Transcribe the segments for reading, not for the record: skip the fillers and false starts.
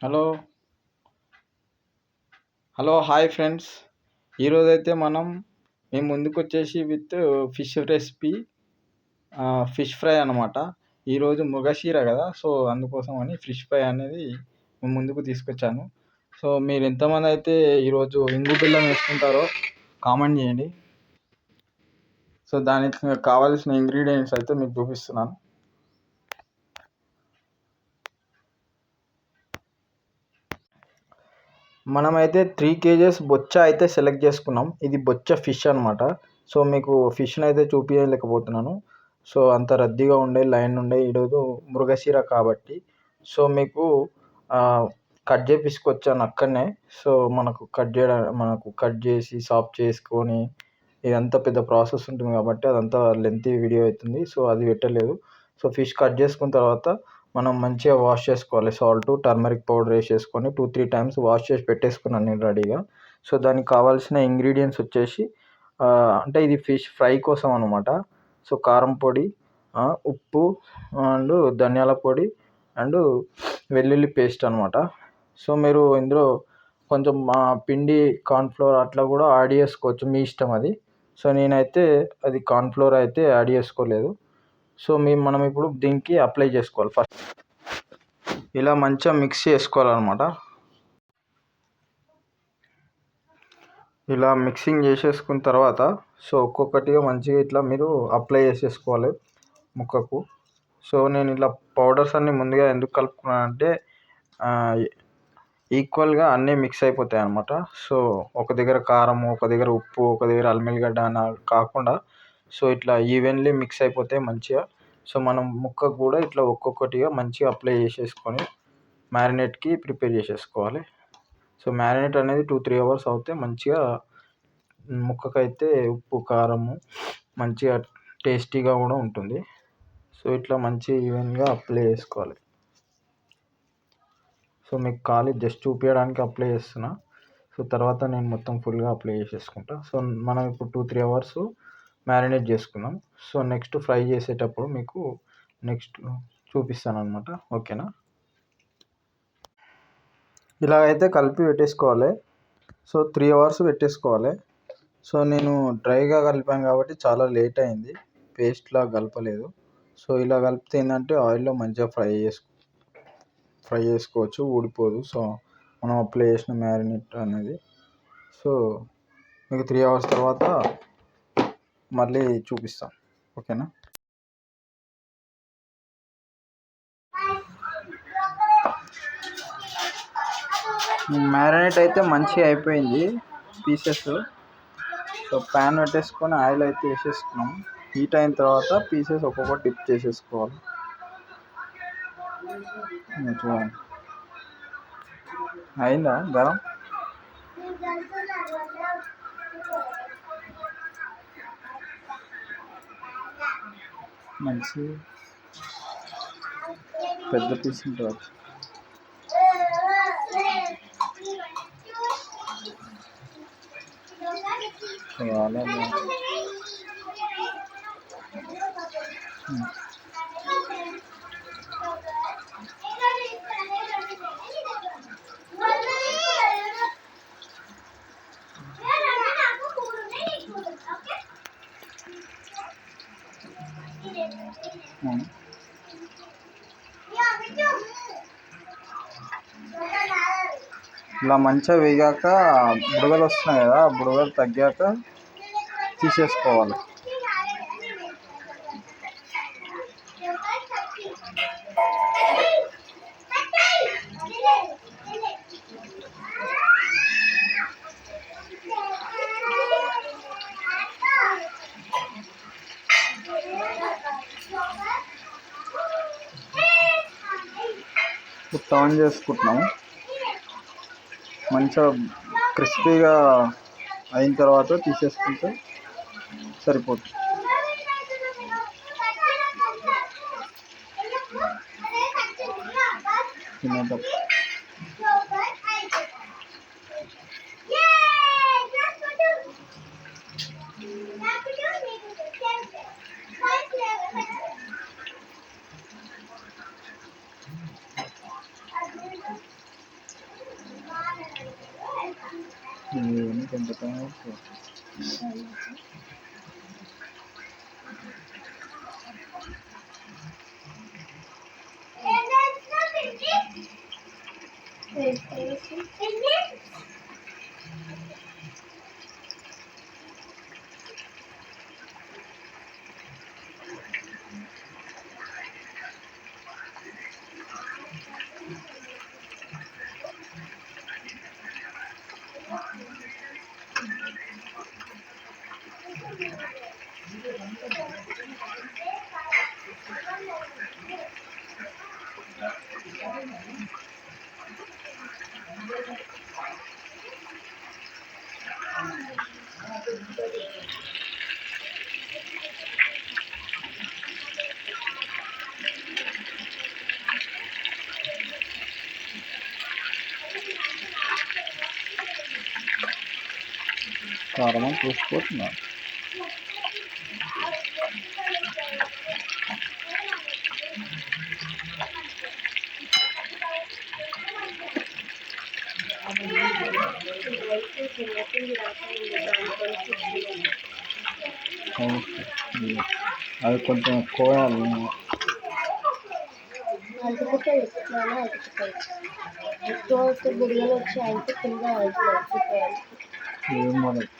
Hello hello hi friends. ఈరోజైతే మేము ముందుకు వచ్చేసి with fish recipe, fish fry అనమాట. ఈరోజు మృగశిర కదా, సో అందుకోసం అని ఫిష్ ఫ్రై అనేది మేము ముందుకు తీసుకొచ్చాను. సో మీరు ఎంతమంది అయితే ఈరోజు ఇంగు బెల్లం వేసుకుంటారో కామెంట్ చేయండి. సో దానికి కావాల్సిన ఇంగ్రీడియంట్స్ అయితే మీకు చూపిస్తున్నాను. మనమైతే 3 kgs బొచ్చ అయితే సెలెక్ట్ చేసుకున్నాం. ఇది బొచ్చ ఫిష్ అనమాట. సో మీకు ఫిష్ని అయితే చూపించలేకపోతున్నాను. సో అంత రద్దీగా ఉండే లైన్ ఉండే ఈరోజు మృగశిర కాబట్టి. సో మీకు కట్ చేపించుకొచ్చాను అక్కడనే. సో మనకు కట్ చేసి సాఫ్ చేసుకొని ఇదంతా పెద్ద ప్రాసెస్ ఉంటుంది కాబట్టి అదంతా లెంతీ వీడియో అవుతుంది. సో అది పెట్టలేదు. సో ఫిష్ కట్ చేసుకున్న తర్వాత మనం మంచిగా వాష్ చేసుకోవాలి. సాల్ట్, టర్మరిక్ పౌడర్ వేసేసుకొని 2-3 టైమ్స్ వాష్ చేసి పెట్టేసుకున్నాను నేను రెడీగా. సో దానికి కావాల్సిన ఇంగ్రీడియంట్స్ వచ్చేసి అంటే ఇది ఫిష్ ఫ్రై కోసం అనమాట. సో కారం పొడి, ఉప్పు అండ్ ధనియాల పొడి అండ్ వెల్లుల్లి పేస్ట్ అనమాట. సో మీరు ఇందులో కొంచెం పిండి కార్న్ఫ్లోర్ అట్లా కూడా యాడ్ చేసుకోవచ్చు, మీ ఇష్టం అది. సో నేనైతే అది కార్న్ఫ్లోర్ అయితే యాడ్ చేసుకోలేదు. సో మనం ఇప్పుడు దీనికి అప్లై చేసుకోవాలి. ఫస్ట్ ఇలా మంచిగా మిక్స్ చేసుకోవాలన్నమాట. ఇలా మిక్సింగ్ చేసేసుకున్న తర్వాత సో ఒక్కొక్కటిగా మంచిగా ఇట్లా మీరు అప్లై చేసేసుకోవాలి ముక్కకు. సో నేను ఇలా పౌడర్స్ అన్నీ ముందుగా ఎందుకు కలుపుకున్నానంటే ఈక్వల్గా అన్నీ మిక్స్ అయిపోతాయి అన్నమాట. సో ఒక దగ్గర కారం, ఒక దగ్గర ఉప్పు, ఒక దగ్గర అల్లిగడ్డ అని కాకుండా సో ఇట్లా ఈవెన్లీ మిక్స్ అయిపోతాయి మంచిగా. సో మనం ముక్కకు కూడా ఇట్లా ఒక్కొక్కటిగా మంచిగా అప్లై చేసేసుకొని మ్యారినేట్కి ప్రిపేర్ చేసేసుకోవాలి. సో మ్యారినేట్ అనేది 2-3 అవర్స్ అవుతే మంచిగా ముక్కకైతే ఉప్పు, కారము మంచిగా టేస్టీగా కూడా ఉంటుంది. సో ఇట్లా మంచిగా ఈవెన్గా అప్లై చేసుకోవాలి. సో మీకు ఖాళీ జస్ట్ చూపించడానికి అప్లై చేస్తున్నా. సో తర్వాత నేను మొత్తం ఫుల్గా అప్లై చేసేసుకుంటా. సో మనం ఇప్పుడు 2-3 అవర్స్ మ్యారినేట్ చేసుకుందాం. సో నెక్స్ట్ ఫ్రై చేసేటప్పుడు మీకు నెక్స్ట్ చూపిస్తాను అనమాట. ఓకేనా? ఇలాగైతే కలిపి పెట్టేసుకోవాలి. సో 3 అవర్స్ పెట్టేసుకోవాలి. సో నేను డ్రైగా కలిపాను కాబట్టి చాలా లేట్ అయింది, పేస్ట్లా కలపలేదు. సో ఇలా కలిపితే ఏంటంటే ఆయిల్లో మంచిగా ఫ్రై చేసుకోవచ్చు, ఊడిపోదు. సో మనం అప్లై చేసిన మ్యారినేట్ అనేది. సో మీకు 3 అవర్స్ తర్వాత మళ్ళీ చూపిస్తాం. ఓకేనా? మ్యారినేట్ అయితే మంచిగా అయిపోయింది పీసెస్. సో ప్యాన్ పెట్టేసుకొని ఆయిల్ అయితే వేసేసుకున్నాం. హీట్ అయిన తర్వాత పీసెస్ ఒక్కొక్కటి డిప్ చేసేసుకోవాలి. చూడండి అయిందా గరం. మంచి పెద్ద పీస్ ఉంటుంది. చాలా ఇలా మంచిగా వేగాక బుడగలు వస్తున్నాయి కదా, ఆ బుడగలు తగ్గాక తీసేసుకోవాలి. టర్న్ చేసుకుంటున్నాము. మంచిగా క్రిస్పీగా అయిన తర్వాత తీసేసుకుంటే సరిపోతుంది. తినేటప్పుడు కొంచెం కారం చూసిపోతున్నా. అది కొంచెం ఎక్కువ అంటుకుంటాయి, ఎట్లా అంటుకుంటాయి. ఎక్కువ వస్తే బుడిగలు వచ్చి అయితే కింద అవుతాయి. మనకి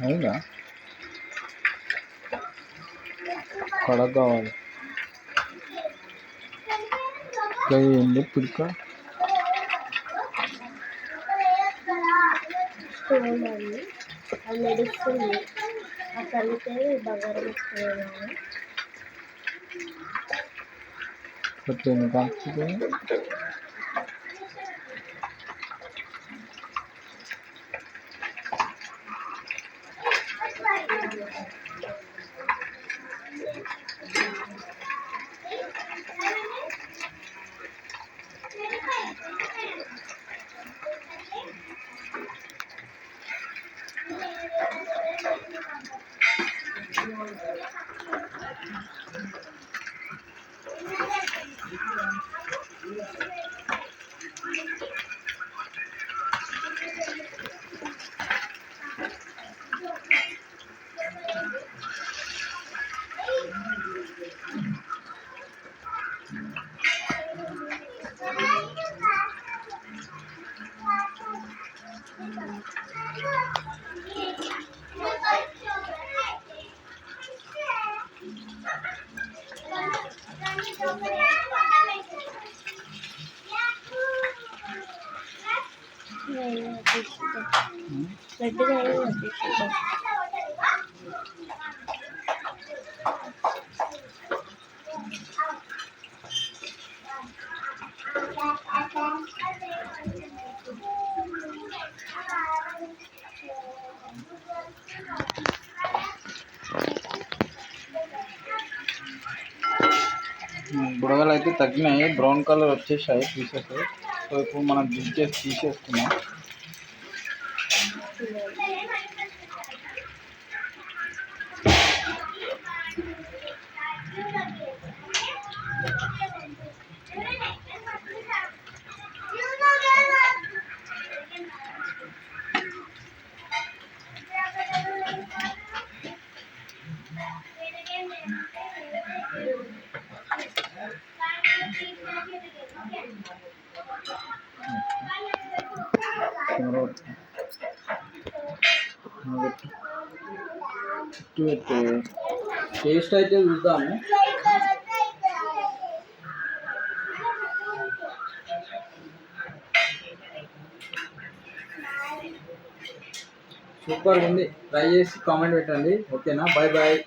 అవునా కడక్ కావాలి. ఏంది పిడక అది నడుస్తుంది. ఆ కలితే బంగారం వస్తుంది. ఎట్లా కాల్చుతుంది. బుడగలు అయితే తగ్గినాయి, బ్రౌన్ కలర్ వచ్చేసాయి పీసెస్. సో ఇప్పుడు మనం తీసేసుకున్నాం. కెమెరా టేస్ట్ అయితే చూద్దాము. సూపర్ ఉంది. ట్రై చేసి కామెంట్ పెట్టండి. ఓకేనా? Bye bye.